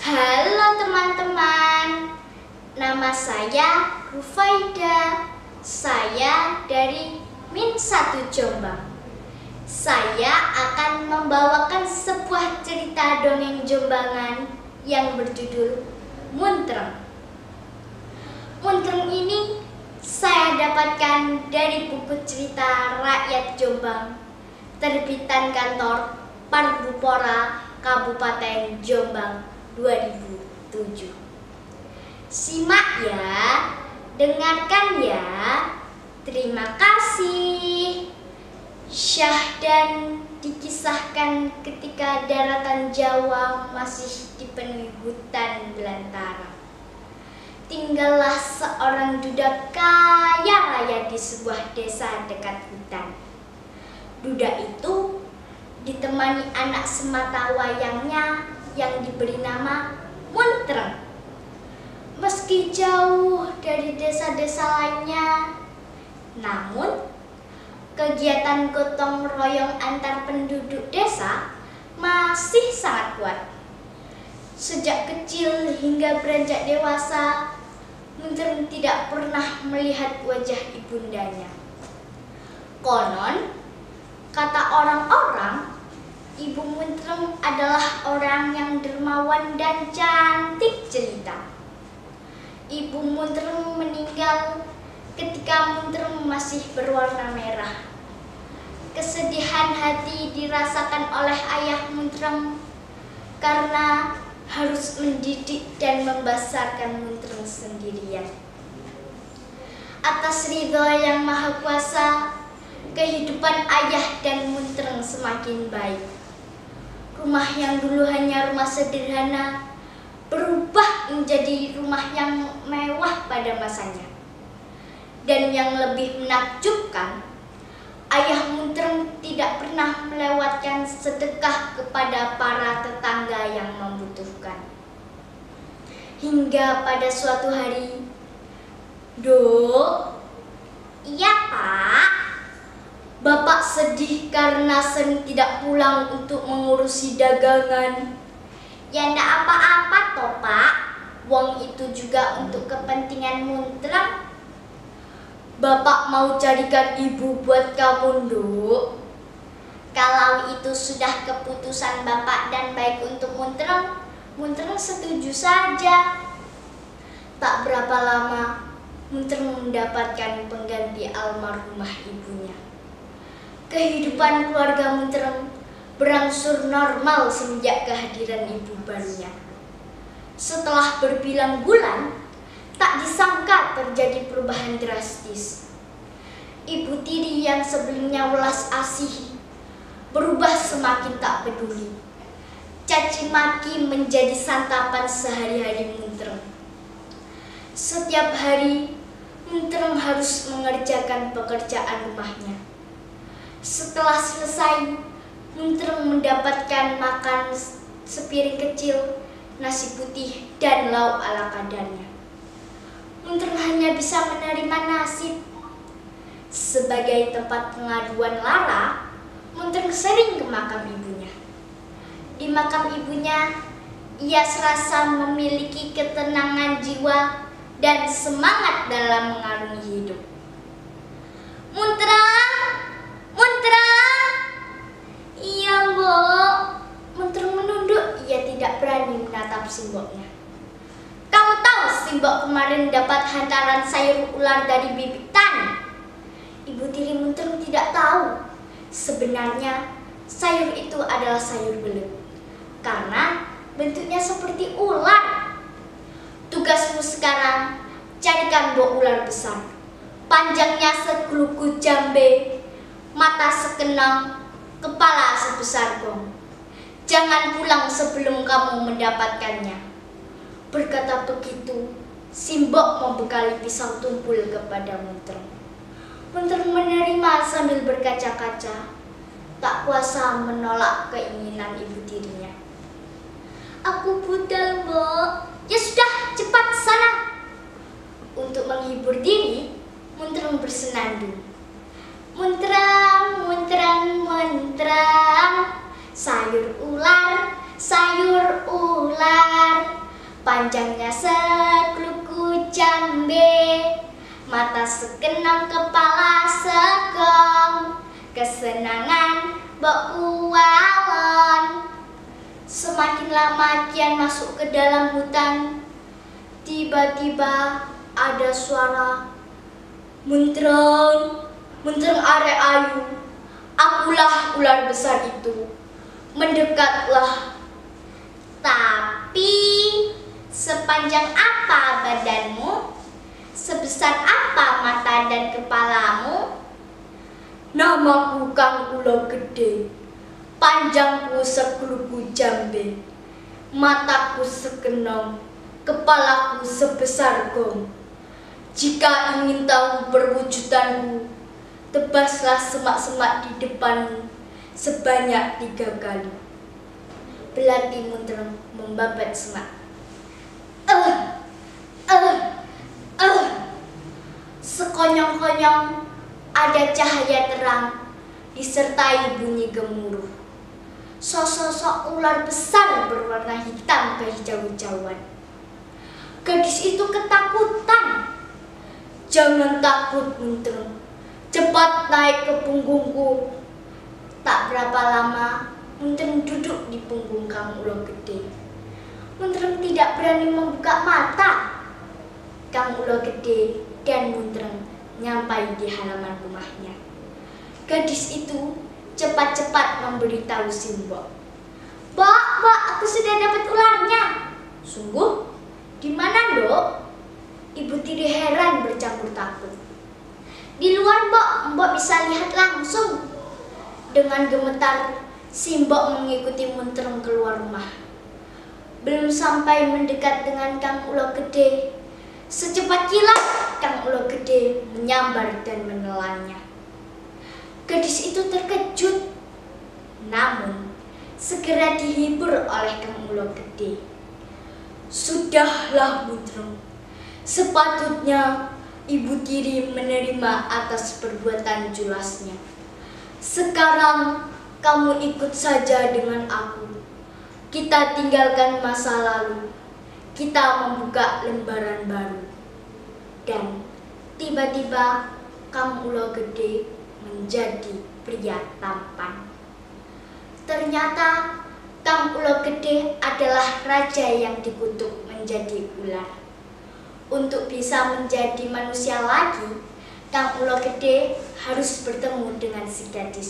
Halo teman-teman, nama saya Rufaida. Saya dari Min 1 Jombang. Saya akan membawakan sebuah cerita dongeng Jombangan yang berjudul Muntreng. Muntreng ini saya dapatkan dari buku cerita rakyat Jombang, terbitan kantor Parvupora Kabupaten Jombang 2007. Simak ya, dengarkan ya. Terima kasih. Syahdan dikisahkan ketika daratan Jawa masih dipenuhi hutan belantara. Tinggallah seorang duda kaya raya di sebuah desa dekat hutan. Duda itu ditemani anak semata wayangnya yang diberi nama Muntreng. Meski jauh dari desa-desa lainnya, namun kegiatan gotong royong antar penduduk desa masih sangat kuat. Sejak kecil hingga beranjak dewasa, Muntreng tidak pernah melihat wajah ibundanya. Konon, kata orang-orang, Ibu Muntreng adalah orang yang dermawan dan cantik jelita. Ibu Muntreng meninggal ketika Muntreng masih berwarna merah. Kesedihan hati dirasakan oleh ayah Muntreng karena harus mendidik dan membesarkan Muntreng sendirian. Atas ridho yang maha kuasa, kehidupan ayah dan Muntreng semakin baik. Rumah yang dulu hanya rumah sederhana berubah menjadi rumah yang mewah pada masanya. Dan yang lebih menakjubkan, ayah Muntreng tidak pernah melewatkan sedekah kepada para tetangga yang membutuhkan. Hingga pada suatu hari, "Dok, iya Pak, Bapak sedih karena Sen tidak pulang untuk mengurusi dagangan." "Ya ndak apa-apa toh Pak, wong itu juga untuk kepentingan Muntreng." "Bapak mau carikan ibu buat kamu, Dok." "Kalau itu sudah keputusan Bapak dan baik untuk Muntreng, Muntreng setuju saja." Tak berapa lama, Muntreng mendapatkan pengganti almarhumah ibunya. Kehidupan keluarga Muntreng berangsur normal semenjak kehadiran ibu barunya. Setelah berbilang bulan, tak disangka terjadi perubahan drastis. Ibu tiri yang sebelumnya welas asih berubah semakin tak peduli. Caci maki menjadi santapan sehari-hari Muntreng. Setiap hari, Muntreng harus mengerjakan pekerjaan rumahnya. Setelah selesai, Muntreng mendapatkan makan sepiring kecil, nasi putih, dan lauk ala kadarnya. Muntreng hanya bisa menerima nasib. Sebagai tempat pengaduan lara, Muntreng sering ke makam ibunya. Di makam ibunya, ia serasa memiliki ketenangan jiwa dan semangat dalam mengarungi hidup. "Muntreng! Muntreng!" "Iya, Mbok." Muntreng menunduk, ia tidak berani menatap simboknya. "Kamu tahu simbok kemarin dapat hantaran sayur ular dari bibi Tani?" Ibu tiri Muntreng tidak tahu. Sebenarnya sayur itu adalah sayur belut, karena bentuknya seperti ular. "Tugasmu sekarang, carikan buah ular besar, panjangnya segeluku jambe, mata sekenang, kepala sebesar gong. Jangan pulang sebelum kamu mendapatkannya." Berkata begitu, simbok membekali pisau tumpul kepada Muntreng. Muntreng menerima sambil berkaca-kaca, tak kuasa menolak keinginan ibu tirinya. "Aku budal, Mbok." "Ya sudah, cepat sana." Untuk menghibur diri, Muntreng bersenandung. "Muntreng, Muntreng, Muntreng, sayur ular, sayur ular." Panjangnya sekluku jambe, mata sekenang kepala segong, kesenangan bok uwalon. Semakin lama kian masuk ke dalam hutan, tiba-tiba ada suara, "Muntreng, muntreng arek ayu, akulah ular besar itu, mendekatlah." Tapi sepanjang apa badanmu? Sebesar apa mata dan kepalamu? "Namaku Kang Ulo Gede, panjangku sekluku jambe, mataku sekenong, kepalaku sebesar gong. Jika ingin tahu perwujudanku, tebaslah semak-semak di depanmu sebanyak 3 kali." Belati Muntreng membabat semak. Sekonyong-konyong ada cahaya terang disertai bunyi gemuruh. Sosok ular besar berwarna hitam kehijau-hijauan. Gadis itu ketakutan. "Jangan takut, Muntreng. Cepat naik ke punggungku." Tak berapa lama, Muntreng duduk di punggung Kang Ulo Gede. Muntreng tidak berani membuka mata. Kang Ulo Gede dan Muntreng nyampai di halaman rumahnya. Gadis itu cepat-cepat memberitahu Simbok. "Mbok, aku sudah dapat ularnya." "Sungguh? Di mana, Dok?" Ibu tiri heran bercampur takut. "Di luar, Mbok bisa lihat langsung." Dengan gemetar, Simbok mengikuti Muntreng keluar rumah. Belum sampai mendekat dengan Kang Ulo Gede, secepat kilat Kang Ulo Gede menyambar dan menelannya. Gadis itu terkejut, namun segera dihibur oleh Kang Ulo Gede. "Sudahlah, Muntreng. Sepatutnya ibu tiri menerima atas perbuatan julasnya. Sekarang kamu ikut saja dengan aku. Kita tinggalkan masa lalu. Kita membuka lembaran baru." Dan tiba-tiba Kang Ulo Gede menjadi pria tampan. Ternyata Kang Ulo Gede adalah raja yang dikutuk menjadi ular. Untuk bisa menjadi manusia lagi, Kang Ulo Gede harus bertemu dengan si gadis